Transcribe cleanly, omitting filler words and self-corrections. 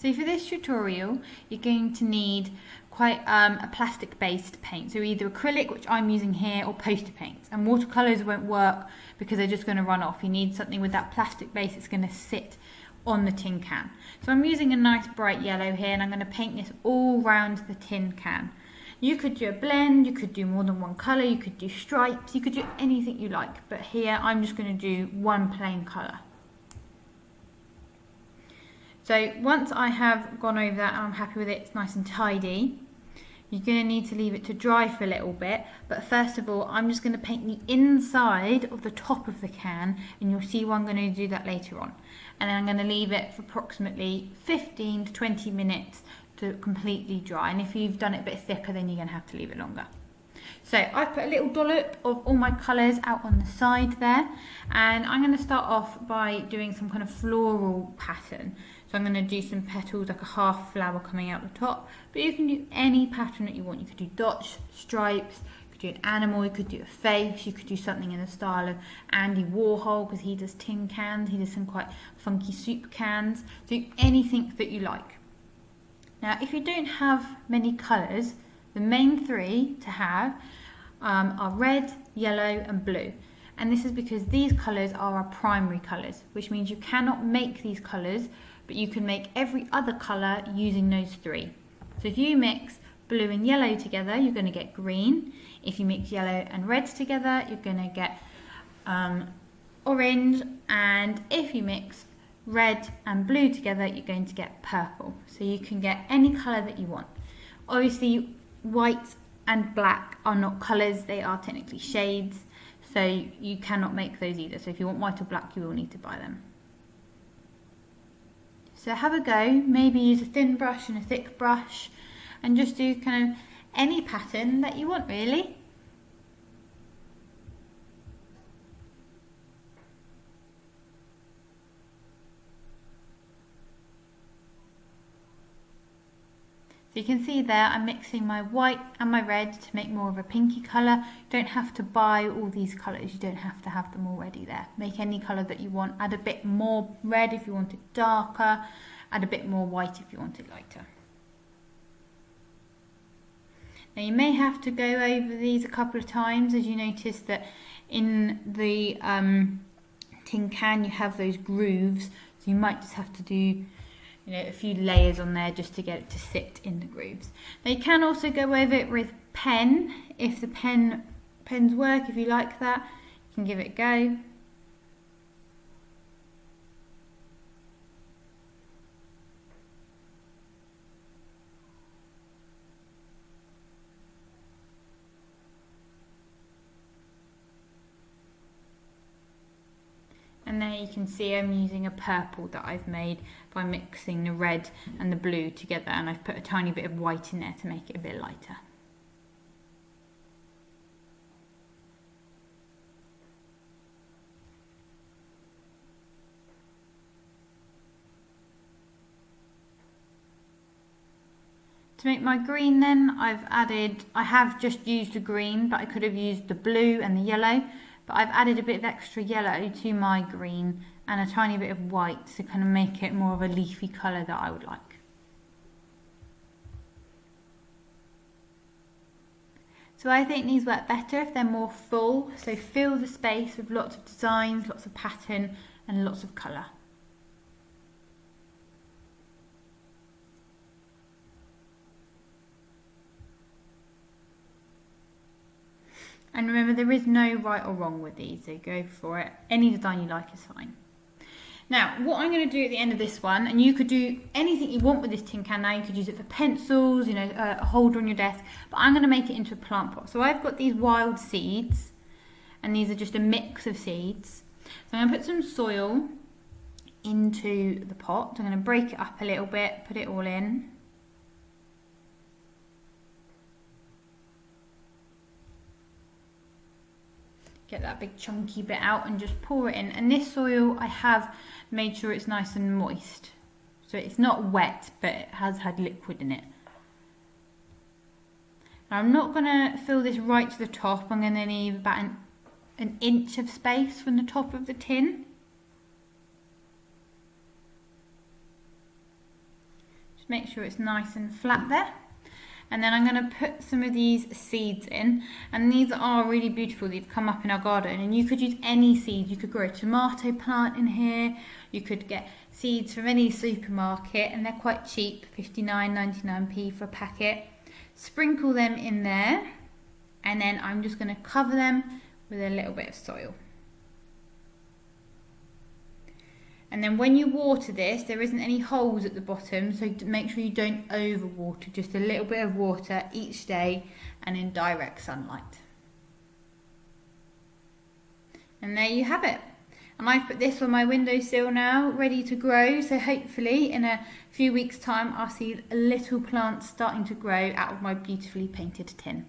So for this tutorial, you're going to need quite a plastic based paint. So either acrylic, which I'm using here, or poster paints. And watercolours won't work because they're just going to run off. You need something with that plastic base that's going to sit on the tin can. So I'm using a nice bright yellow here, and I'm going to paint this all round the tin can. You could do a blend, you could do more than one colour, you could do stripes, you could do anything you like. But here I'm just going to do one plain colour. So once I have gone over that and I'm happy with it, it's nice and tidy, you're going to need to leave it to dry for a little bit. But first of all, I'm just going to paint the inside of the top of the can, and you'll see why I'm going to do that later on. And then I'm going to leave it for approximately 15 to 20 minutes to completely dry. And if you've done it a bit thicker, then you're going to have to leave it longer. So I've put a little dollop of all my colours out on the side there, and I'm going to start off by doing some kind of floral pattern. So I'm going to do some petals, like a half flower coming out the top, but you can do any pattern that you want. You could do dots, stripes, you could do an animal, you could do a face, you could do something in the style of Andy Warhol, because he does tin cans, he does some quite funky soup cans. Do anything that you like. Now if you don't have many colours, the main three to have are red, yellow and blue. And this is because these colours are our primary colours, which means you cannot make these colours, but you can make every other colour using those three. So if you mix blue and yellow together, you're going to get green. If you mix yellow and red together, you're going to get orange. And if you mix red and blue together, you're going to get purple. So you can get any colour that you want. Obviously, white and black are not colours, they are technically shades. So you cannot make those either. So if you want white or black, you will need to buy them. So have a go, maybe use a thin brush and a thick brush, and just do kind of any pattern that you want really. So you can see there I'm mixing my white and my red to make more of a pinky colour. You don't have to buy all these colours, you don't have to have them already there. Make any colour that you want, add a bit more red if you want it darker, add a bit more white if you want it lighter. Now you may have to go over these a couple of times, as you notice that in the tin can you have those grooves, so you might just have to do a few layers on there just to get it to sit in the grooves. Now you can also go over it with pen, if the pens work, if you like that, you can give it a go. And there you can see I'm using a purple that I've made by mixing the red and the blue together, and I've put a tiny bit of white in there to make it a bit lighter. To make my green then, I have just used the green, but I could have used the blue and the yellow. But I've added a bit of extra yellow to my green and a tiny bit of white to kind of make it more of a leafy colour that I would like. So I think these work better if they're more full, so fill the space with lots of designs, lots of pattern and lots of colour. And remember, there is no right or wrong with these, so go for it. Any design you like is fine. Now, what I'm going to do at the end of this one, and you could do anything you want with this tin can now, you could use it for pencils, a holder on your desk, but I'm going to make it into a plant pot. So I've got these wild seeds, and these are just a mix of seeds. So I'm going to put some soil into the pot. I'm going to break it up a little bit, put it all in. Get that big chunky bit out and just pour it in. And this soil, I have made sure it's nice and moist. So it's not wet, but it has had liquid in it. Now I'm not going to fill this right to the top. I'm going to leave about an inch of space from the top of the tin. Just make sure it's nice and flat there. And then I'm going to put some of these seeds in, and these are really beautiful. They've come up in our garden, and you could use any seeds. You could grow a tomato plant in here. You could get seeds from any supermarket, and they're quite cheap, 59.99p for a packet. Sprinkle them in there, and then I'm just going to cover them with a little bit of soil. And then when you water this, there isn't any holes at the bottom, so make sure you don't overwater, just a little bit of water each day and in direct sunlight. And there you have it. And I've put this on my windowsill now, ready to grow, so hopefully in a few weeks' time I'll see little plants starting to grow out of my beautifully painted tin.